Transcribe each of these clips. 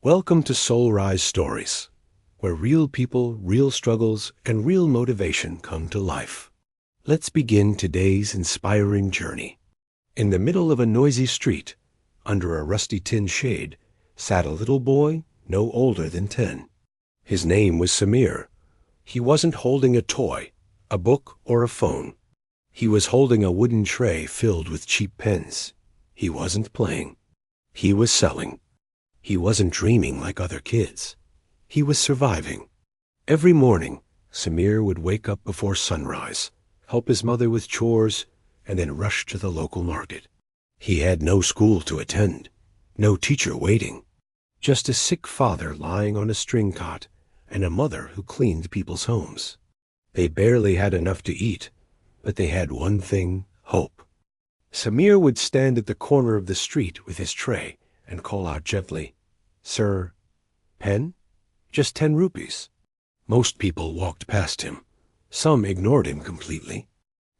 Welcome to Soul Rise Stories, where real people, real struggles, and real motivation come to life. Let's begin today's inspiring journey. In the middle of a noisy street, under a rusty tin shade, sat a little boy no older than 10. His name was Samir. He wasn't holding a toy, a book, or a phone. He was holding a wooden tray filled with cheap pens. He wasn't playing. He was selling. He wasn't dreaming like other kids. He was surviving. Every morning, Samir would wake up before sunrise, help his mother with chores, and then rush to the local market. He had no school to attend, no teacher waiting, just a sick father lying on a string cot and a mother who cleaned people's homes. They barely had enough to eat, but they had one thing, hope. Samir would stand at the corner of the street with his tray and call out gently, "Sir, pen? Just 10 rupees." Most people walked past him. Some ignored him completely.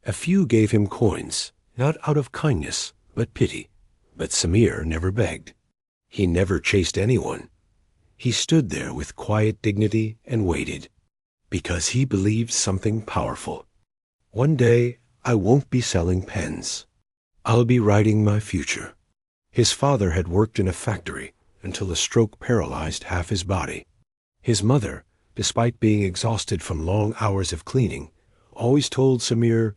A few gave him coins, not out of kindness, but pity. But Samir never begged. He never chased anyone. He stood there with quiet dignity and waited, because he believed something powerful. One day, I won't be selling pens. I'll be writing my future. His father had worked in a factory until a stroke paralyzed half his body. His mother, despite being exhausted from long hours of cleaning, always told Samir,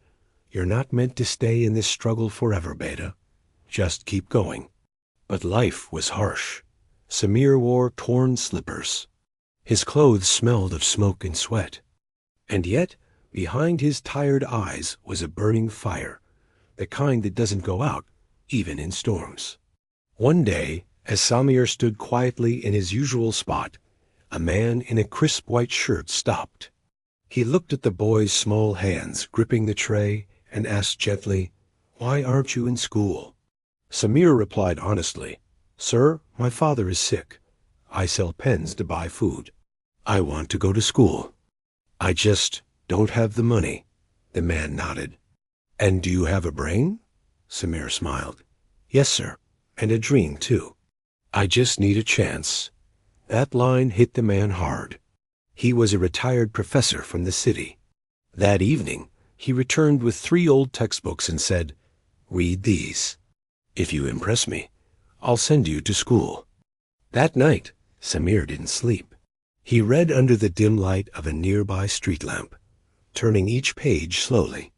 "You're not meant to stay in this struggle forever, beta. Just keep going." But life was harsh. Samir wore torn slippers. His clothes smelled of smoke and sweat. And yet, behind his tired eyes was a burning fire, the kind that doesn't go out, even in storms. One day, as Samir stood quietly in his usual spot, a man in a crisp white shirt stopped. He looked at the boy's small hands gripping the tray and asked gently, "Why aren't you in school?" Samir replied honestly, "Sir, my father is sick. I sell pens to buy food. I want to go to school. I just don't have the money." The man nodded. "And do you have a brain?" Samir smiled. "Yes, sir, and a dream, too. I just need a chance." That line hit the man hard. He was a retired professor from the city. That evening, he returned with 3 old textbooks and said, "Read these. If you impress me, I'll send you to school." That night, Samir didn't sleep. He read under the dim light of a nearby street lamp, turning each page slowly.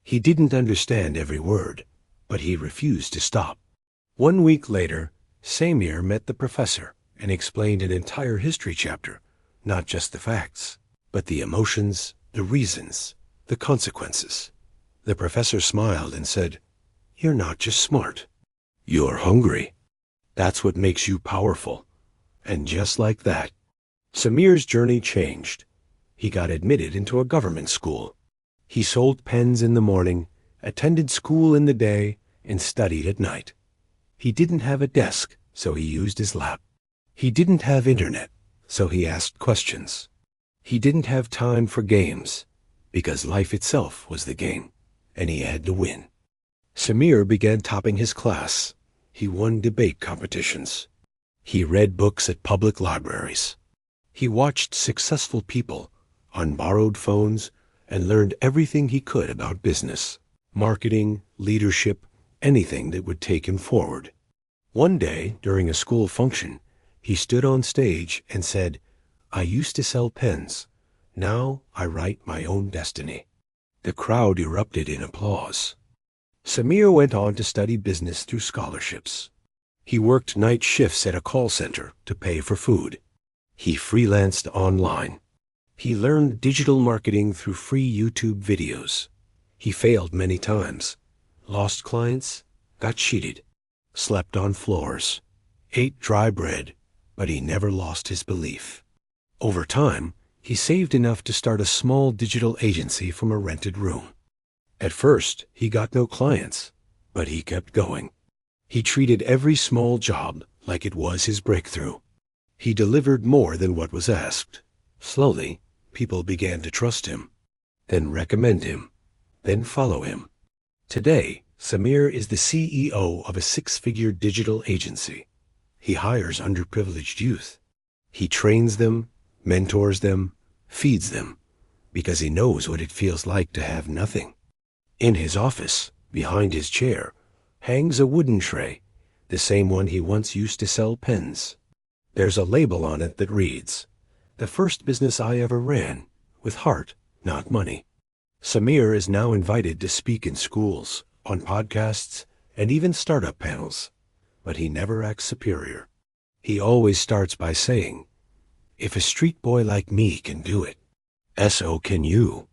He didn't understand every word, but he refused to stop. 1 week later, Samir met the professor and explained an entire history chapter, not just the facts, but the emotions, the reasons, the consequences. The professor smiled and said, "You're not just smart. You're hungry. That's what makes you powerful." And just like that, Samir's journey changed. He got admitted into a government school. He sold pens in the morning, attended school in the day, and studied at night. He didn't have a desk, so he used his lap. He didn't have internet, so he asked questions. He didn't have time for games, because life itself was the game, and he had to win. Samir began topping his class. He won debate competitions. He read books at public libraries. He watched successful people on borrowed phones and learned everything he could about business, marketing, leadership, anything that would take him forward. One day, during a school function, he stood on stage and said, "I used to sell pens. Now I write my own destiny." The crowd erupted in applause. Samir went on to study business through scholarships. He worked night shifts at a call center to pay for food. He freelanced online. He learned digital marketing through free YouTube videos. He failed many times, lost clients, got cheated, slept on floors, ate dry bread, but he never lost his belief. Over time, he saved enough to start a small digital agency from a rented room. At first, he got no clients, but he kept going. He treated every small job like it was his breakthrough. He delivered more than what was asked. Slowly, people began to trust him, then recommend him, then follow him. Today, Samir is the CEO of a 6-figure digital agency. He hires underprivileged youth. He trains them, mentors them, feeds them, because he knows what it feels like to have nothing. In his office, behind his chair, hangs a wooden tray, the same one he once used to sell pens. There's a label on it that reads, "The first business I ever ran, with heart, not money." Samir is now invited to speak in schools, on podcasts, and even startup panels. But he never acts superior. He always starts by saying, "If a street boy like me can do it, so can you."